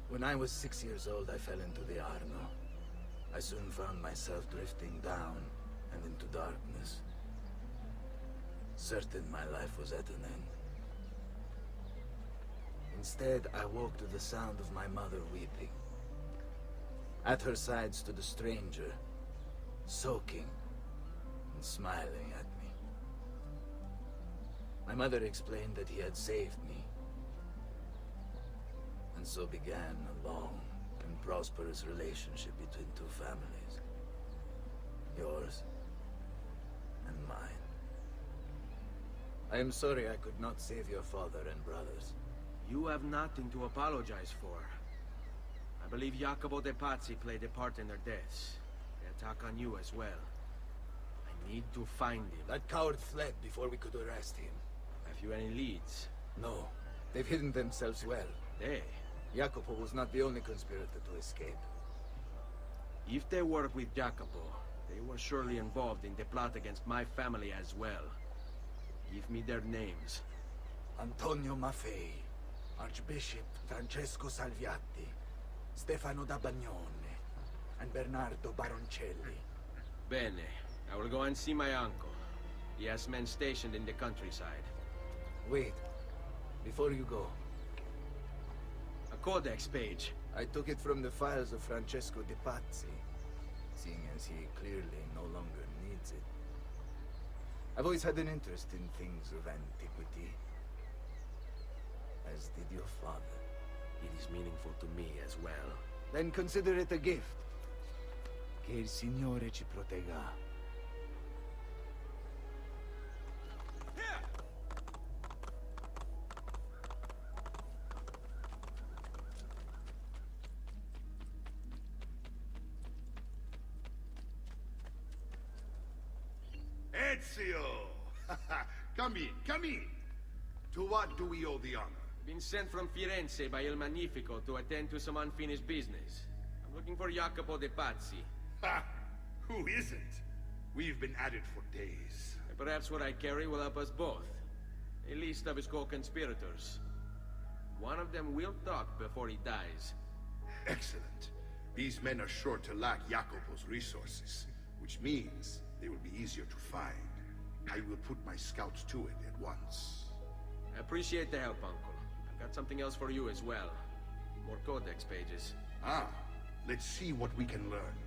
When I was 6 years old, I fell into the Arno. I soon found myself drifting down and into darkness. Certain my life was at an end. Instead, I woke to the sound of my mother weeping. At her side stood a stranger, soaking and smiling at me. My mother explained that he had saved me. And so began a long and prosperous relationship between two families. Yours and mine. I am sorry I could not save your father and brothers. You have nothing to apologize for. I believe Jacopo de Pazzi played a part in their deaths. The attack on you as well. I need to find him. That coward fled before we could arrest him. Have you any leads? No. They've hidden themselves well. They? Jacopo was not the only conspirator to escape. If they work with Jacopo, they were surely involved in the plot against my family as well. Give me their names. Antonio Maffei, Archbishop Francesco Salviati, Stefano da Bagnone, and Bernardo Baroncelli. Bene. I will go and see my uncle. He has men stationed in the countryside. Wait. Before you go. A codex page. I took it from the files of Francesco de Pazzi, seeing as he clearly no longer needs it. I've always had an interest in things of antiquity, as did your father. It is meaningful to me as well. Then consider it a gift. Che il Signore ci protegga. Ezio! Come in, come in! To what do we owe the honor? Been sent from Firenze by Il Magnifico to attend to some unfinished business. I'm looking for Jacopo de Pazzi. Ha! Who isn't? We've been at it for days. And perhaps what I carry will help us both. A list of his co-conspirators. One of them will talk before he dies. Excellent. These men are sure to lack Jacopo's resources, which means they will be easier to find. I will put my scouts to it at once. I appreciate the help, Uncle. I've got something else for you as well. More codex pages. Ah, let's see what we can learn.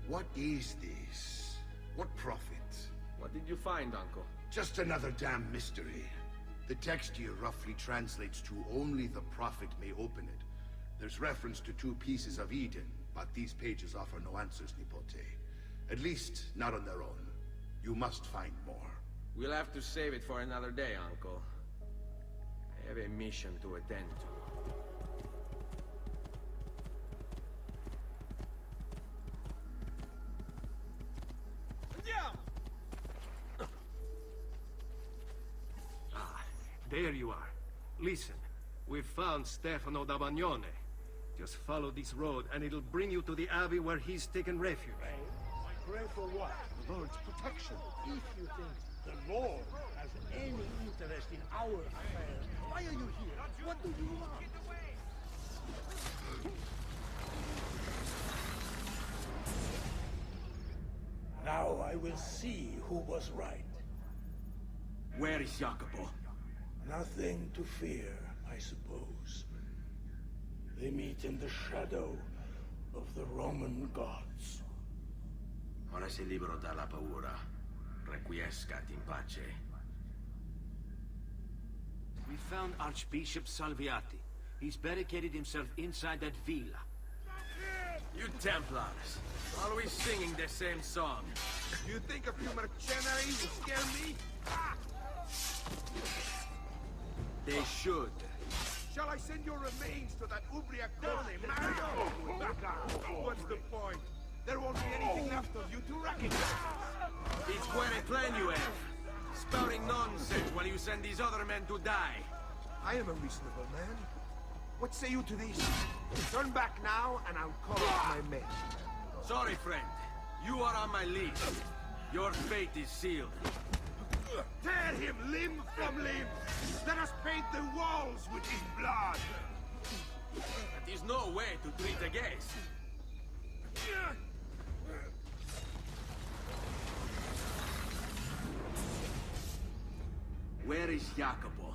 What is this? What prophet? What did you find, Uncle? Just another damn mystery. The text here roughly translates to only the prophet may open it. There's reference to 2 pieces of Eden, but these pages offer no answers, Nipote. At least, not on their own. You must find more. We'll have to save it for another day, Uncle. I have a mission to attend to. Ah, there you are. Listen, we've found Stefano da Bagnone. Just follow this road and it'll bring you to the abbey where he's taken refuge. Pray for what? The Lord's protection. If you think the Lord has any interest in our affairs, why are you here? What do you want? Now I will see who was right. Where is Jacopo? Nothing to fear, I suppose. They meet in the shadow of the Roman gods. Ora sei libero dalla paura. Requiescat in pace. We found Archbishop Salviati. He's barricaded himself inside that villa. You Templars, always singing the same song. You think a few mercenaries will scare me? They should. Shall I send your remains to that Ubriacone Mario? What's the point? There won't be anything left of you to recognize. It's quite a plan you have. Spouting nonsense while you send these other men to die. I am a reasonable man. What say you to this? Turn back now, and I'll call off my men. Sorry, friend. You are on my list. Your fate is sealed. Tear him limb from limb! Let us paint the walls with his blood! way to treat a guest. Where is Jacopo?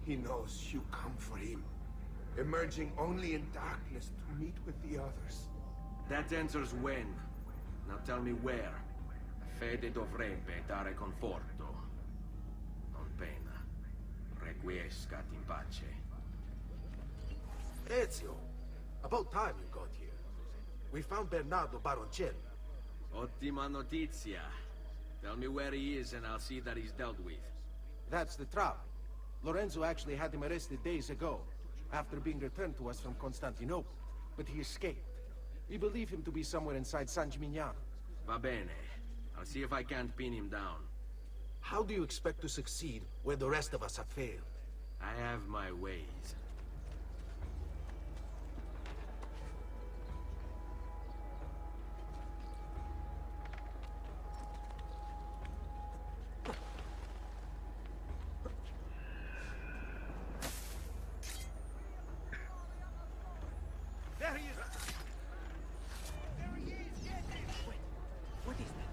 He knows you come for him, emerging only in darkness to meet with the others. That answers when. Now tell me where. Fede dovrebbe dare conforto. Non pena. Requiescat in pace. Ezio, about time you got here. We found Bernardo Baroncelli. Ottima notizia. Tell me where he is and I'll see that he's dealt with. That's the trouble. Lorenzo actually had him arrested days ago, after being returned to us from Constantinople. But he escaped. We believe him to be somewhere inside San Gimignano. Va bene. I'll see if I can't pin him down. How do you expect to succeed where the rest of us have failed? I have my ways. There he is! What is that?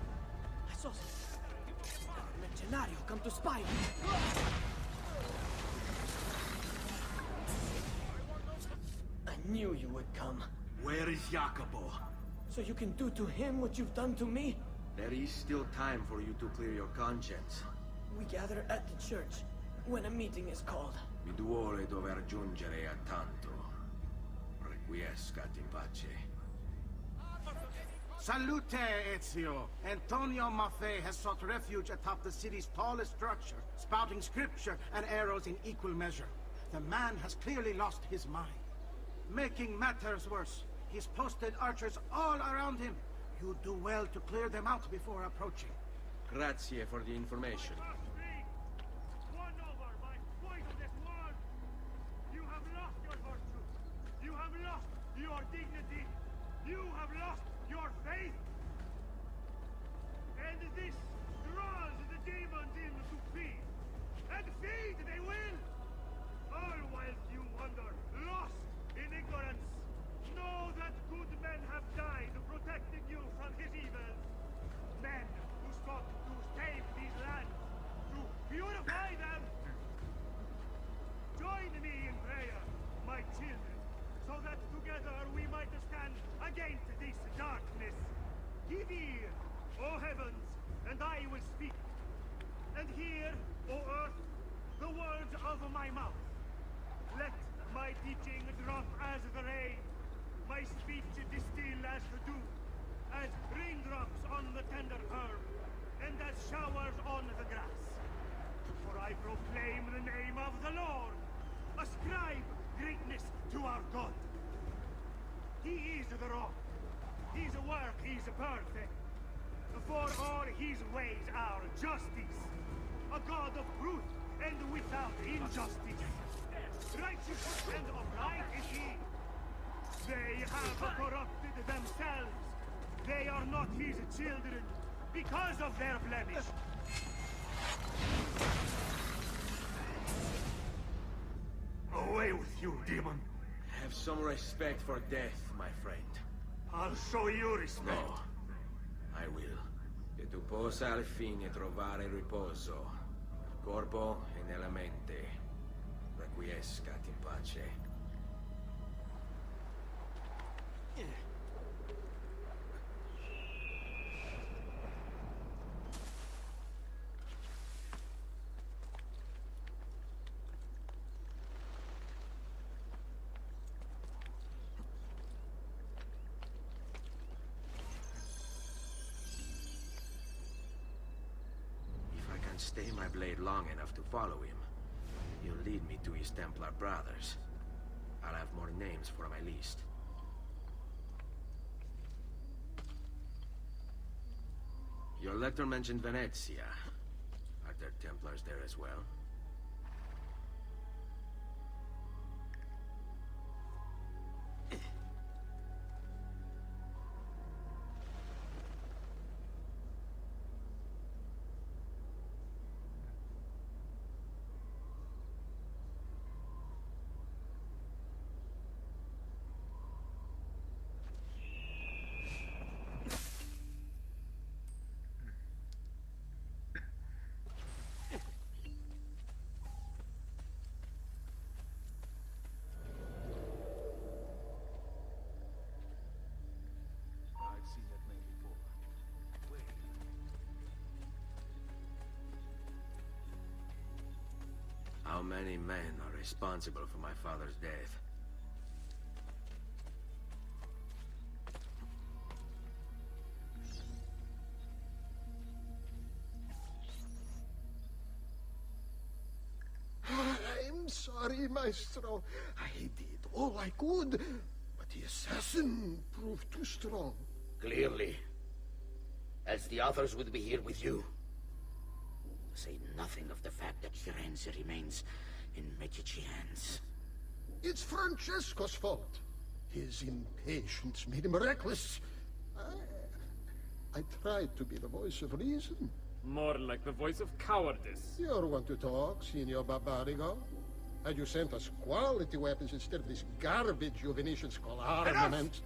I saw something. Mercenario come to spy me. I knew you would come. Where is Jacopo? So you can do to him what you've done to me? There is still time for you to clear your conscience. We gather at the church when a meeting is called. Mi duole dover giungere a tanto. Requiescat in pace. Salute, Ezio! Antonio Maffei has sought refuge atop the city's tallest structure, spouting scripture and arrows in equal measure. The man has clearly lost his mind. Making matters worse, he's posted archers all around him. You do well to clear them out before approaching. Grazie for the information. Won over by poisonous words! You have lost your virtue! You have lost your dignity! You have lost your faith! And this draws the demons in to feed! And feed they will! All whilst you wander, lost in ignorance! Know that good men have died protecting you from his evils! Men who sought to save these lands, to purify them! Join me in prayer, my children, so that together we might stand against this darkness. Give ear, O heavens, and I will speak. And hear, O earth, the words of my mouth. Let my teaching drop as the rain, my speech distill as the dew, as raindrops on the tender herb, and as showers on the grass. For I proclaim the name of the Lord. Ascribe greatness to our God. He is the rock. His work is perfect. For all his ways are justice. A God of truth and without injustice. Righteous and upright is he. They have corrupted themselves. They are not his children because of their blemish. Away with you, demon. Have some respect for death, my friend. I'll show you respect. No, I will. Che tu possa al fine trovare riposo, nel corpo e nella mente. Requiescat in pace. Stay my blade long enough to follow him. He'll lead me to his Templar brothers. I'll have more names for my list. Your letter mentioned Venezia. Are there Templars there as well? How many men are responsible for my father's death? I'm sorry, Maestro. I did all I could, but the assassin proved too strong. Clearly. As the others would be here with you. Say nothing of the fact that Firenze remains in Medici hands. It's Francesco's fault. His impatience made him reckless. I tried to be the voice of reason. More like the voice of cowardice. You're one to talk, Signor Barbarigo. And you sent us quality weapons instead of this garbage you Venetians call armament.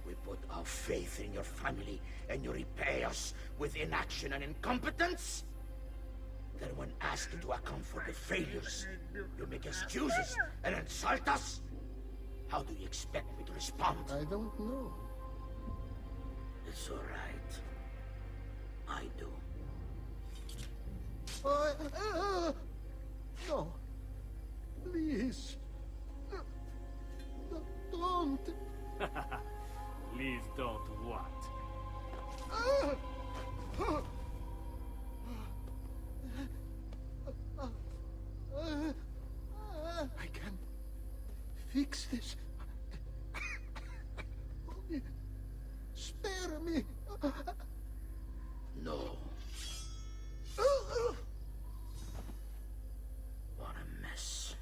We put our faith in your family, and you repay us with inaction and incompetence? Then when asked to account for the failures, you make excuses and insult us? How do you expect me to respond? I don't know. It's all right. I do. No. Please. Don't. Please don't what? I can fix this. Spare me. No. What a mess.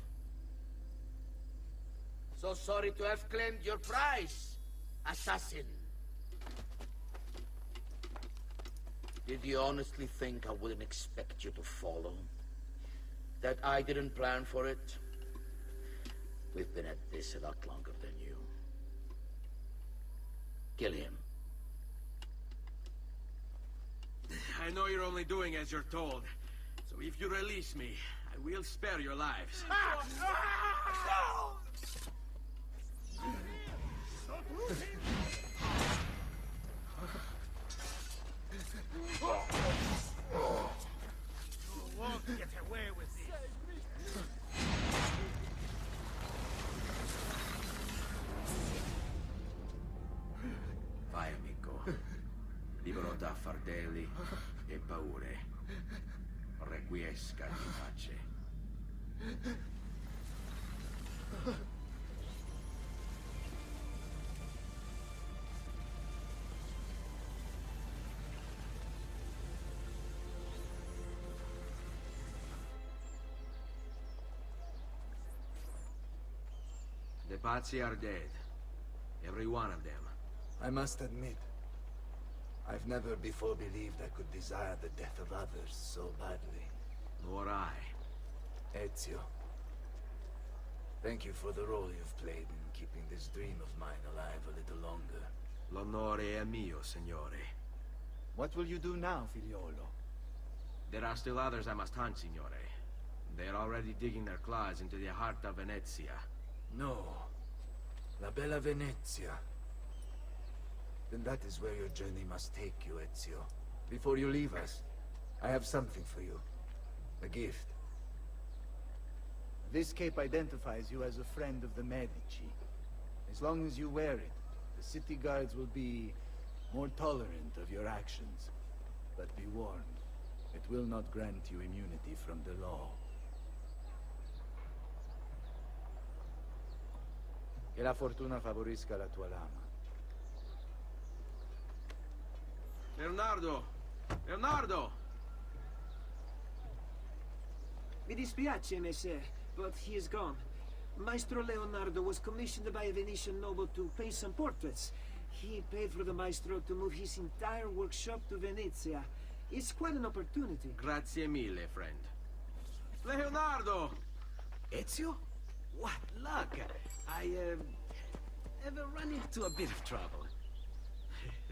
So sorry to have claimed your prize, assassin. Did you honestly think I wouldn't expect you to follow? That I didn't plan for it? We've been at this a lot longer than you. Kill him. I know you're only doing as you're told. So if you release me, I will spare your lives. You won't get away with this. Vai, amico. Libero da fardelli e paure. Requiesca in pace. The Pazzi are dead. Every one of them. I must admit, I've never before believed I could desire the death of others so badly. Nor I. Ezio, thank you for the role you've played in keeping this dream of mine alive a little longer. L'onore è mio, signore. What will you do now, figliolo? There are still others I must hunt, signore. They're already digging their claws into the heart of Venezia. No. La bella Venezia. Then that is where your journey must take you, Ezio. Before you leave us, I have something for you. A gift. This cape identifies you as a friend of the Medici. As long as you wear it, the city guards will be more tolerant of your actions. But be warned, it will not grant you immunity from the law. Che la fortuna favorisca la tua lama. Leonardo! Leonardo! Mi dispiace, messer, but he is gone. Maestro Leonardo was commissioned by a Venetian noble to paint some portraits. He paid for the maestro to move his entire workshop to Venezia. It's quite an opportunity. Grazie mille, friend. Leonardo! Ezio? What luck! I, ever run into a bit of trouble.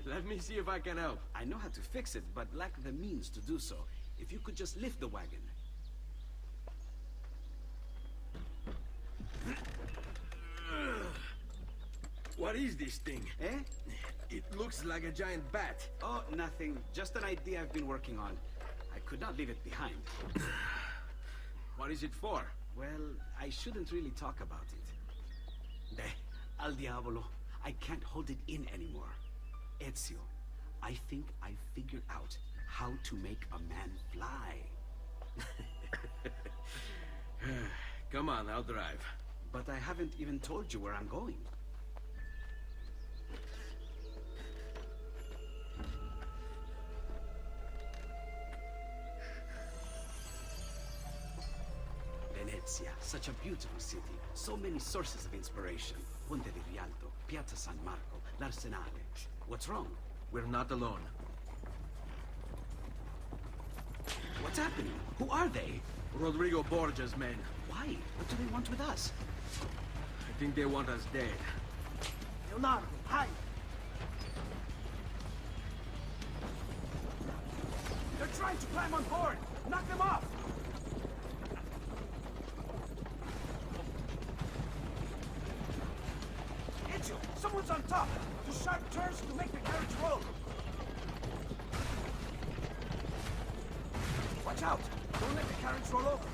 Let me see if I can help. I know how to fix it, but lack the means to do so. If you could just lift the wagon. What is this thing? Eh? It looks like a giant bat. Oh, nothing. Just an idea I've been working on. I could not leave it behind. What is it for? Well, I shouldn't really talk about it. Al diavolo, I can't hold it in anymore. Ezio, I think I figured out how to make a man fly. Come on, I'll drive. But I haven't even told you where I'm going. Venezia, such a beautiful city. So many sources of inspiration. Ponte di Rialto, Piazza San Marco, l'Arsenale. What's wrong? We're not alone. What's happening? Who are they? Rodrigo Borgia's men. Why? What do they want with us? I think they want us dead. Leonardo, hide! They're trying to climb on board! Knock them off! Ezio, someone's on top! Do sharp turns to make the carriage roll! Watch out! Don't let the carriage roll over!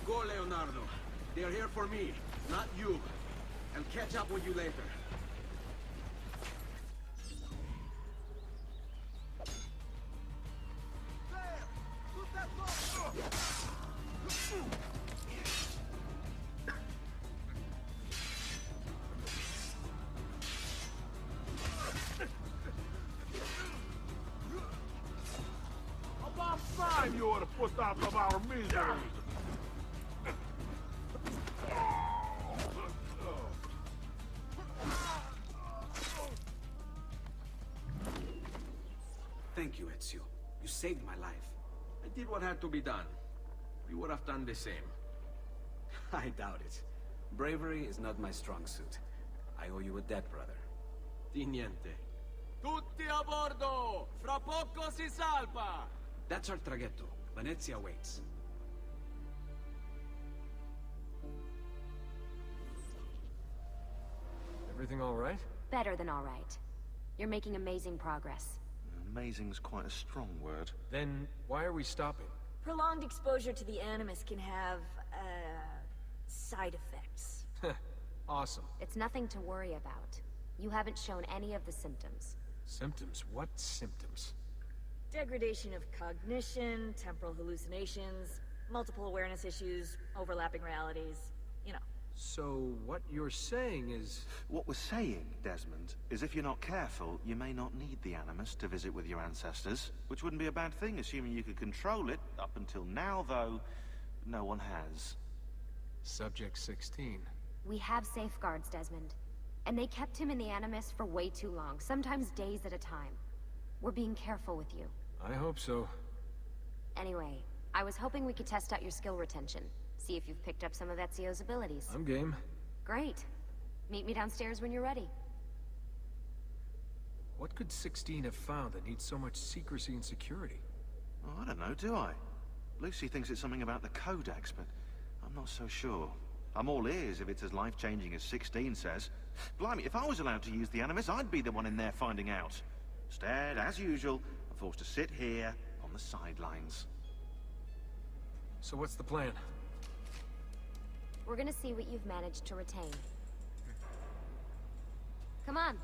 Go, Leonardo. They're here for me, not you. I'll catch up with you later. About time you ought to put out of our misery. Thank you, Ezio. You saved my life. I did what had to be done. You would have done the same. I doubt it. Bravery is not my strong suit. I owe you a debt, brother. Di niente. Tutti a bordo! Fra poco si salpa! That's our traghetto. Venezia waits. Everything all right? Better than all right. You're making amazing progress. Amazing's quite a strong word. Then why are we stopping? Prolonged exposure to the Animus can have, side effects. Awesome. It's nothing to worry about. You haven't shown any of the symptoms. Symptoms? What symptoms? Degradation of cognition, temporal hallucinations, multiple awareness issues, overlapping realities, you know. So what you're saying is... What we're saying, Desmond, is if you're not careful, you may not need the Animus to visit with your ancestors, which wouldn't be a bad thing, assuming you could control it. Up until now, though, no one has. Subject 16. We have safeguards, Desmond. And they kept him in the Animus for way too long, sometimes days at a time. We're being careful with you. I hope so. Anyway, I was hoping we could test out your skill retention. See if you've picked up some of Ezio's abilities. I'm game. Great. Meet me downstairs when you're ready. What could 16 have found that needs so much secrecy and security? Oh, I don't know, do I? Lucy thinks it's something about the Codex, but I'm not so sure. I'm all ears if it's as life-changing as 16 says. Blimey, if I was allowed to use the Animus, I'd be the one in there finding out. Instead, as usual, I'm forced to sit here on the sidelines. So what's the plan? We're gonna see what you've managed to retain. Come on.